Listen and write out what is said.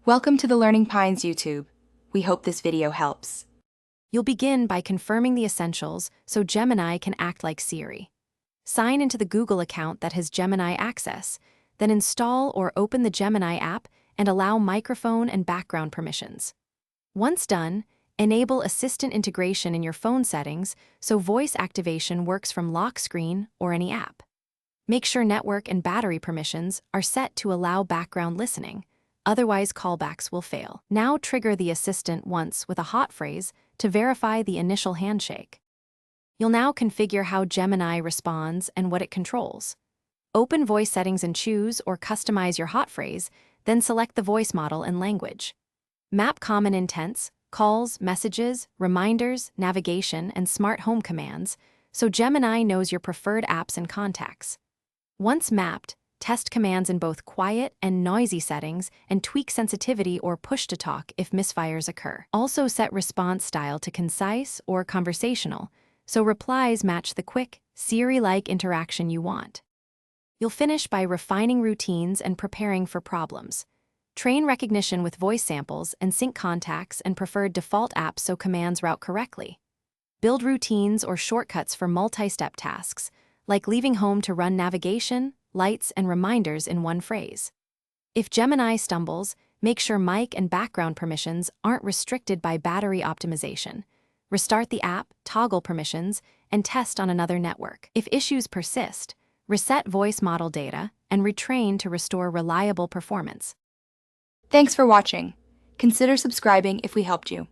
Welcome to the Learning Pines YouTube. We hope this video helps. You'll begin by confirming the essentials so Gemini can act like Siri. Sign into the Google account that has Gemini access, then install or open the Gemini app and allow microphone and background permissions. Once done, enable assistant integration in your phone settings so voice activation works from lock screen or any app. Make sure network and battery permissions are set to allow background listening, otherwise callbacks will fail. Now trigger the assistant once with a hot phrase to verify the initial handshake. You'll now configure how Gemini responds and what it controls. Open voice settings and choose or customize your hot phrase, then select the voice model and language. Map common intents, calls, messages, reminders, navigation, and smart home commands so Gemini knows your preferred apps and contacts. Once mapped, test commands in both quiet and noisy settings and tweak sensitivity or push-to-talk if misfires occur. Also set response style to concise or conversational, so replies match the quick, Siri-like interaction you want. You'll finish by refining routines and preparing for problems. Train recognition with voice samples and sync contacts and preferred default apps so commands route correctly. Build routines or shortcuts for multi-step tasks, like leaving home to run navigation, lights, and reminders in one phrase. If Gemini stumbles, make sure mic and background permissions aren't restricted by battery optimization. Restart the app, toggle permissions, and test on another network. If issues persist, reset voice model data and retrain to restore reliable performance. Thanks for watching. Consider subscribing if we helped you.